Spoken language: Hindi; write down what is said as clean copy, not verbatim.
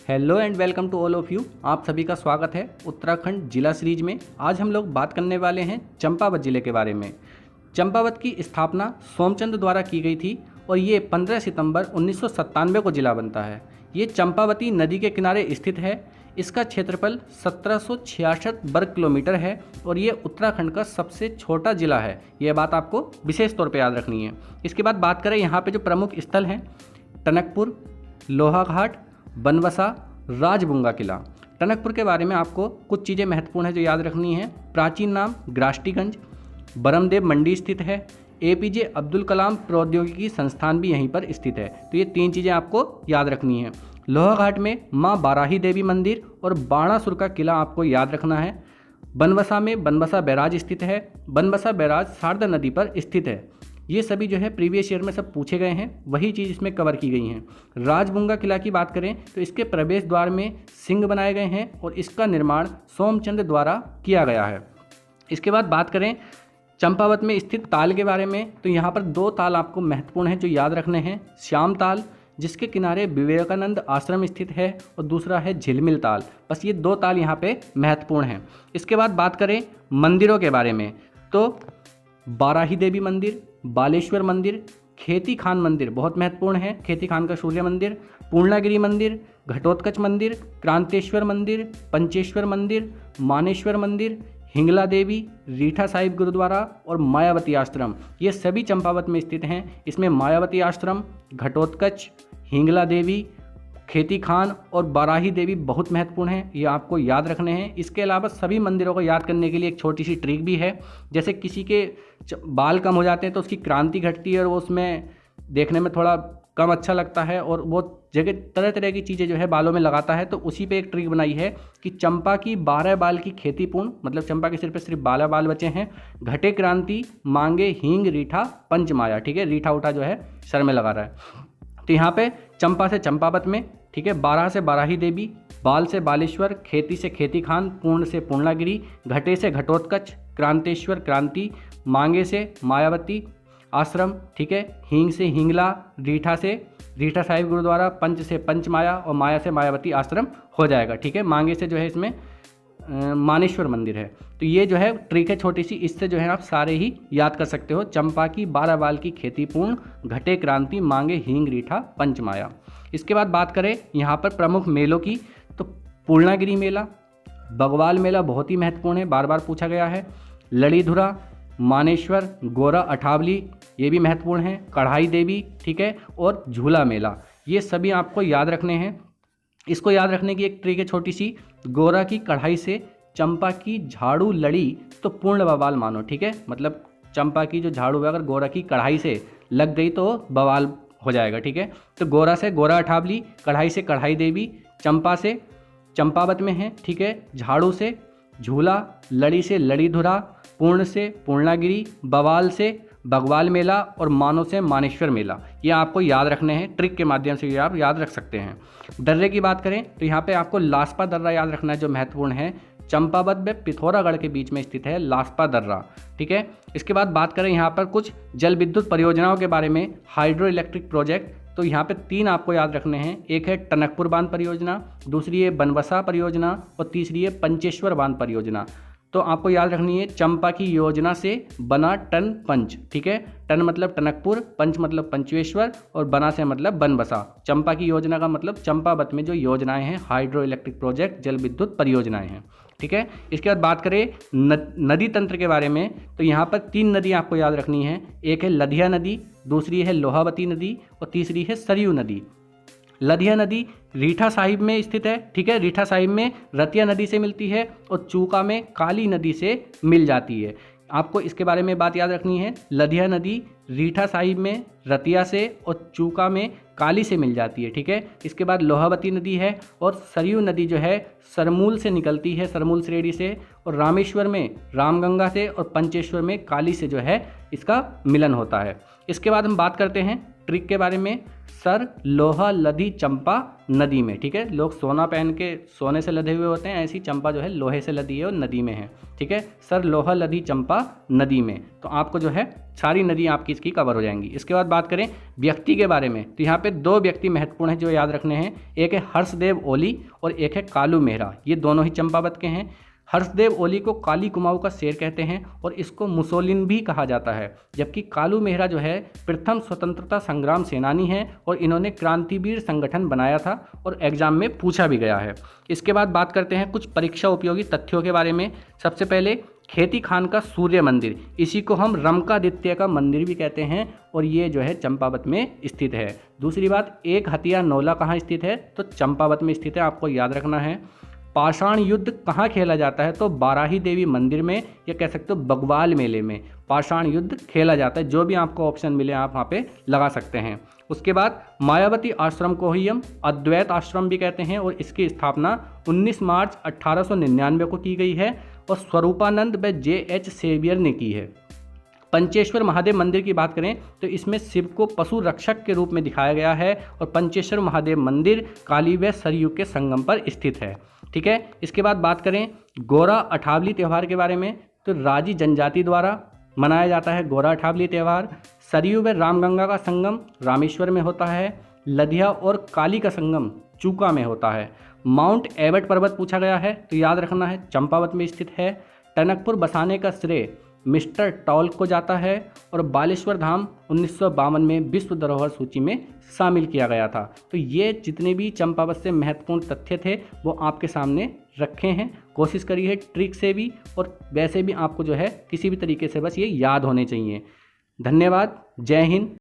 Hello and welcome to all of you. आप सभी का स्वागत है उत्तराखंड जिला सीरीज में। आज हम लोग बात करने वाले हैं चंपावत जिले के बारे में। चंपावत की स्थापना सोमचंद द्वारा की गई थी और ये 15 सितंबर 1997 को जिला बनता है। ये चंपावती नदी के किनारे स्थित है। इसका क्षेत्रफल 1766 वर्ग किलोमीटर है और ये उत्तराखंड का सबसे छोटा जिला है। यह बात आपको विशेष तौर पर याद रखनी है। इसके बाद बात करें यहाँ पे जो प्रमुख स्थल हैं, टनकपुर, लोहाघाट, बनबसा, राजबुंगा किला। टनकपुर के बारे में आपको कुछ चीज़ें महत्वपूर्ण है जो याद रखनी है। प्राचीन नाम ग्राष्टीगंज, बरमदेव मंडी स्थित है। एपीजे अब्दुल कलाम प्रौद्योगिकी संस्थान भी यहीं पर स्थित है। तो ये तीन चीज़ें आपको याद रखनी है। लोहाघाट में माँ बाराही देवी मंदिर और बाणासुर का किला आपको याद रखना है। बनबसा में बनबसा बैराज स्थित है। बनबसा बैराज शारदा नदी पर स्थित है। ये सभी जो है प्रीवियस ईयर में सब पूछे गए हैं, वही चीज़ इसमें कवर की गई हैं। राजबुंगा किला की बात करें तो इसके प्रवेश द्वार में सिंह बनाए गए हैं और इसका निर्माण सोमचंद द्वारा किया गया है। इसके बाद बात करें चंपावत में स्थित ताल के बारे में, तो यहाँ पर दो ताल आपको महत्वपूर्ण हैं जो याद रखने हैं। श्याम ताल, जिसके किनारे विवेकानंद आश्रम स्थित है, और दूसरा है झिलमिल ताल। बस ये दो ताल यहाँ पे महत्वपूर्ण हैं। इसके बाद बात करें मंदिरों के बारे में, तो बाराही देवी मंदिर, बालेश्वर मंदिर, खेती खान मंदिर बहुत महत्वपूर्ण है। खेती खान का सूर्य मंदिर, पूर्णागिरी मंदिर, घटोत्कच मंदिर, क्रांतेश्वर मंदिर, पंचेश्वर मंदिर, मानेश्वर मंदिर, हिंगला देवी, रीठा साहिब गुरुद्वारा और मायावती आश्रम, ये सभी चंपावत में स्थित हैं। इसमें मायावती आश्रम, घटोत्कच, हिंगला देवी, खेती खान और बाराही देवी बहुत महत्वपूर्ण हैं, ये आपको याद रखने हैं। इसके अलावा सभी मंदिरों को याद करने के लिए एक छोटी सी ट्रिक भी है। जैसे किसी के बाल कम हो जाते हैं तो उसकी क्रांति घटती है और वो उसमें देखने में थोड़ा कम अच्छा लगता है और वो जगह तरह तरह की चीज़ें जो है बालों में लगाता है। तो उसी पे एक ट्रिक बनाई है कि चंपा की 12 बाल की खेती पूर्ण, मतलब चंपा के सिर पे सिर्फ 12 बाल बचे हैं। घटे क्रांति, मांगे हींग, रीठा, पंचमाया, ठीक है, रीठा उठा जो है सर में लगा रहा है। तो यहाँ पे चंपा से चंपावत में, ठीक है, बाराह से बाराही देवी, बाल से बालेश्वर, खेती से खेती खान, पूर्ण से पूर्णागिरी, घटे से घटोत्कच, क्रांतेश्वर क्रांति, मांगे से मायावती आश्रम, ठीक है, हींग से हिंगला, रीठा से रीठा साहिब गुरुद्वारा, पंच से पंचमाया और माया से मायावती आश्रम हो जाएगा। ठीक है, मांगे से जो है इसमें मानेश्वर मंदिर है। तो ये जो है ट्रिक है छोटी सी, इससे जो है आप सारे ही याद कर सकते हो। चंपा की 12 बाल की खेती पूर्ण, घटे क्रांति, मांगे हींग, रीठा, पंचमाया। इसके बाद बात करें यहाँ पर प्रमुख मेलों की, तो पूर्णागिरी मेला, बगवाल मेला बहुत ही महत्वपूर्ण है, बार बार पूछा गया है। लड़ीधुरा, मानेश्वर, गोरा अठावली, ये भी महत्वपूर्ण है। कढ़ाई देवी, ठीक है, और झूला मेला, ये सभी आपको याद रखने हैं। इसको याद रखने की एक ट्रिक है छोटी सी, गोरा की कढ़ाई से चंपा की झाड़ू लड़ी तो पूर्ण बवाल मानो, ठीक है, मतलब चंपा की जो झाड़ू है अगर गोरा की कढ़ाई से लग गई तो बवाल हो जाएगा। ठीक है, तो गोरा से गोरा अठावली, कढ़ाई से कढ़ाई देवी, चंपा से चंपावत में है, ठीक है, झाड़ू से झूला, लड़ी से लड़ीधुरा, पूर्ण से पूर्णागिरी, बवाल से बगवाल मेला और मानो से मानेश्वर मेला, ये आपको याद रखने हैं। ट्रिक के माध्यम से ये आप याद रख सकते हैं। दर्रे की बात करें तो यहाँ पे आपको लास्पा दर्रा याद रखना है जो महत्वपूर्ण है। चंपावत में पिथौरागढ़ के बीच में स्थित है लास्पा दर्रा, ठीक है। इसके बाद बात करें यहाँ पर कुछ जल विद्युत परियोजनाओं के बारे में, हाइड्रो इलेक्ट्रिक प्रोजेक्ट, तो यहाँ पे 3 आपको याद रखने हैं। एक है टनकपुर बांध परियोजना, दूसरी है बनबसा परियोजना और तीसरी है पंचेश्वर बांध परियोजना। तो आपको याद रखनी है चंपा की योजना से बना टन पंच, ठीक है, टन मतलब टनकपुर, पंच मतलब पंचेश्वर और बना से मतलब बनबसा। चंपा की योजना का मतलब चंपावत में जो योजनाएं हैं, हाइड्रो इलेक्ट्रिक प्रोजेक्ट, जल विद्युत परियोजनाएं हैं, ठीक है। इसके बाद बात करें नदी तंत्र के बारे में, तो यहाँ पर 3 नदी आपको याद रखनी है। एक है लधिया नदी, दूसरी है लोहावती नदी और तीसरी है सरयू नदी। लधिया नदी रीठा साहिब में स्थित है, ठीक है, रीठा साहिब में रतिया नदी से मिलती है और चूका में काली नदी से मिल जाती है। आपको इसके बारे में बात याद रखनी है। लधिया नदी रीठा साहिब में रतिया से और चूका में काली से मिल जाती है, ठीक है। इसके बाद लोहावती नदी है और सरयू नदी जो है सरमूल से निकलती है, सरमूल श्रेणी से, और रामेश्वर में रामगंगा से और पंचेश्वर में काली से जो है इसका मिलन होता है। इसके बाद हम बात करते हैं ट्रिक के बारे में, सर लोहा लदी चंपा नदी में। ठीक है, लोग सोना पहन के सोने से लदे हुए होते हैं, ऐसी चंपा जो है लोहे से लदी है और नदी में है। ठीक है, सर लोहा लदी चंपा नदी में, तो आपको जो है सारी नदी आपकी इसकी कवर हो जाएंगी। इसके बाद बात करें व्यक्ति के बारे में, तो यहाँ पे 2 व्यक्ति महत्वपूर्ण हैं जो याद रखने हैं। एक है हर्षदेव ओली और एक है कालू मेहरा। ये दोनों ही चंपावत के हैं। हर्षदेव ओली को काली कुमाऊं का शेर कहते हैं और इसको मुसोलिन भी कहा जाता है, जबकि कालू मेहरा जो है प्रथम स्वतंत्रता संग्राम सेनानी हैं और इन्होंने क्रांतिवीर संगठन बनाया था और एग्जाम में पूछा भी गया है। इसके बाद बात करते हैं कुछ परीक्षा उपयोगी तथ्यों के बारे में। सबसे पहले खेती खान का सूर्य मंदिर, इसी को हम रमकादित्य का मंदिर भी कहते हैं और ये जो है चंपावत में स्थित है। दूसरी बात, एक हथिया नौला कहाँ स्थित है, तो चंपावत में स्थित है, आपको याद रखना है। पाषाण युद्ध कहाँ खेला जाता है, तो बाराही देवी मंदिर में, या कह सकते हो बगवाल मेले में पाषाण युद्ध खेला जाता है। जो भी आपको ऑप्शन मिले आप वहाँ पे लगा सकते हैं। उसके बाद मायावती आश्रम को ही हम अद्वैत आश्रम भी कहते हैं और इसकी स्थापना 19 मार्च 1899 को की गई है और स्वरूपानंद व J.H. सेवियर ने की है। पंचेश्वर महादेव मंदिर की बात करें तो इसमें शिव को पशु रक्षक के रूप में दिखाया गया है और पंचेश्वर महादेव मंदिर काली व सरयू के संगम पर स्थित है। ठीक है, इसके बाद बात करें गोरा अठावली त्यौहार के बारे में, तो राजी जनजाति द्वारा मनाया जाता है गोरा अठावली त्यौहार। सरयू व रामगंगा का संगम रामेश्वर में होता है। लधिया और काली का संगम चूका में होता है। माउंट एबट पर्वत पूछा गया है, तो याद रखना है चंपावत में स्थित है। टनकपुर बसाने का श्रेय मिस्टर टॉल को जाता है और बालेश्वर धाम 1952 में विश्व धरोहर सूची में शामिल किया गया था। तो ये जितने भी चंपावत से महत्वपूर्ण तथ्य थे वो आपके सामने रखे हैं। कोशिश करिए ट्रिक से भी और वैसे भी आपको जो है किसी भी तरीके से बस ये याद होने चाहिए। धन्यवाद। जय हिंद।